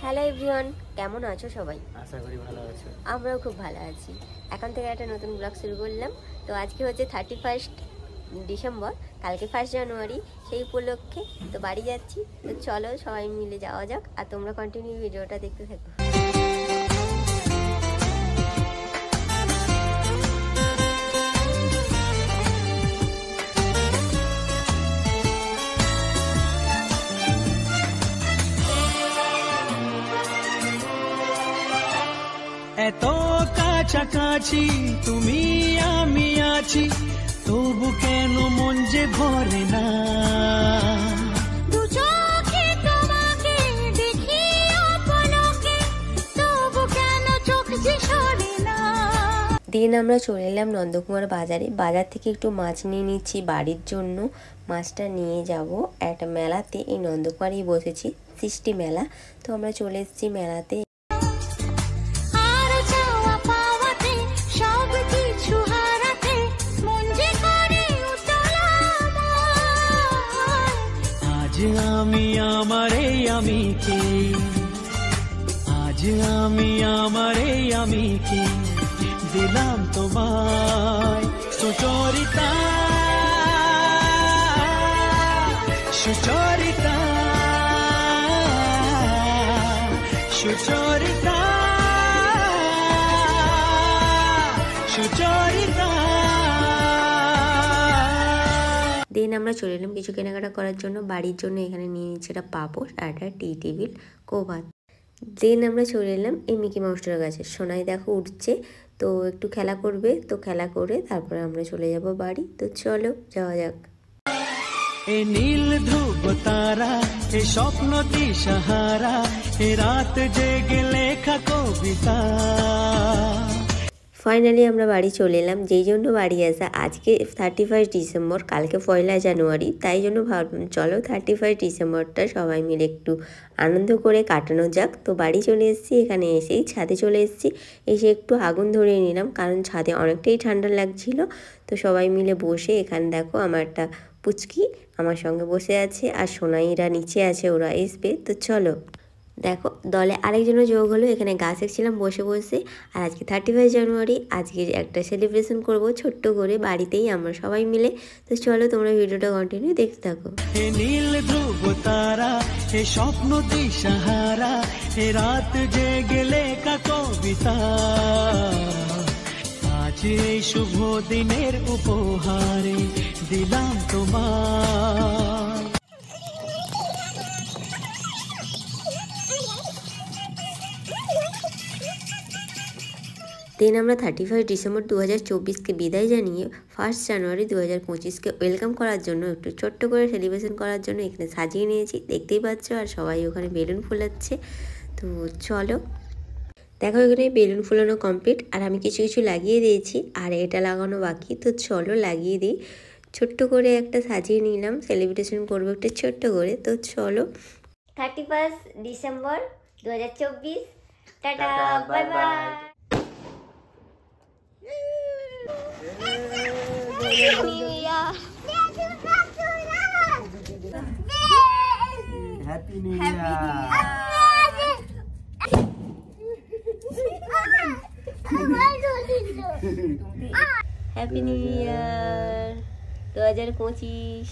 Hello everyone, কেমন আছো সবাই? আশা করি ভালো আছো। আমরাও খুব ভালো আছি। এখন থেকে একটা নতুন ব্লগ শুরু করলাম। তো আজকে হচ্ছে 31 ডিসেম্বর, কালকে 1 জানুয়ারি, সেই উপলক্ষে তো বাড়ি যাচ্ছি। তো চলো সবাই মিলে যাওয়া যাক, আর তোমরা কন্টিনিউ ভিডিওটা দেখতে থাকো। এত কাছাকাছি তুমি আমি আছি, তবু কেন মন যে ভরে না। দু চোখে তোমাকে দেখি অপলকে, তবু কেন চোখ যে সরে না। দিন আমরা চলে এলাম নন্দকুমার বাজারে। বাজার থেকে একটু মাছ নিয়ে নিচ্ছি বাড়ির জন্য। মাছটা নিয়ে যাব একটা মেলাতে, এই নন্দকুমারেই বসেছি, সৃষ্টি মেলা। তো আমরা চলে এসেছি মেলাতে। আজ আমি আমারে আমিকে, আজ আমি আমারে আমিকে দিলাম তোমায় সুচরিতা, সুচরিতা, সুচরিতা, সুচরিতা। দেন আমরা চলে এলাম কিছু কেনাকাটা করার জন্য বাড়ির জন্য। এখানে নিয়ে নিচ্ছি একটা পাপড় আর একটা টি টেবিল, কোভাত। দেন আমরা চলে এলাম এই মিকি মাউসটার কাছে। সোনাই দেখো উঠছে, তো একটু খেলা করবে, তো খেলা করে তারপরে আমরা চলে যাব বাড়ি। তো চলো যাওয়া যাক। এ নীল ধ্রুব তারা, এ স্বপ্ন দিশাহারা, এ রাত জেগে লেখা কবিতা। ফাইনালি আমরা বাড়ি চলে এলাম। যেই জন্য বাড়ি আসা, আজকে 31 ডিসেম্বর, কালকে 1 জানুয়ারি, তাই জন্য ভাবলাম চলো 31 ডিসেম্বরটা সবাই মিলে একটু আনন্দ করে কাটানো যাক। তো বাড়ি চলে এসেছি, এখানে এসেই ছাদে চলে এসেছি। এসে একটু আগুন ধরিয়ে নিলাম, কারণ ছাদে অনেকটাই ঠান্ডা লাগছিল। তো সবাই মিলে বসে, এখানে দেখো আমার একটা পুচকি আমার সঙ্গে বসে আছে, আর সোনাইরা নিচে আছে, ওরা আসবে। তো চলো দেখো, দলে আরেকজনও যোগ হলো। এখানে গাছ দেখছিলাম বসে বসে। আর আজকে 31 জানুয়ারি, আজকে একটা সেলিব্রেশন করব ছোট্ট করে বাড়িতেই আমরা সবাই মিলে। তো চলো তোমরা ভিডিওটা কন্টিনিউ দেখতে থাকো। এ নীল ধ্রুব তারা, এ স্বপ্ন দিশাহারা, এ রাত জেগে লেখা কবিতা। আজ এই শুভ দিনের উপহারে দিলাম তোমার। দেন আমরা 31 ডিসেম্বর 2024কে বিদায় জানিয়ে 1 জানুয়ারি 2025কে ওয়েলকাম করার জন্য, একটু ছোট্ট করে সেলিব্রেশন করার জন্য এখানে সাজিয়ে নিয়েছি, দেখতেই পাচ্ছ। আর সবাই ওখানে বেলুন ফুলাচ্ছে। তো চলো দেখো, এখানে বেলুন ফুলানো কমপ্লিট, আর আমি কিছু কিছু লাগিয়ে দিয়েছি, আর এটা লাগানো বাকি। তো চলো লাগিয়ে দিই। ছোট্ট করে একটা সাজিয়ে নিলাম, সেলিব্রেশন করবো একটা ছোট্ট করে। তো চলো 31 December 2024, tata, bye bye. Happy new year. Happy new year 2025।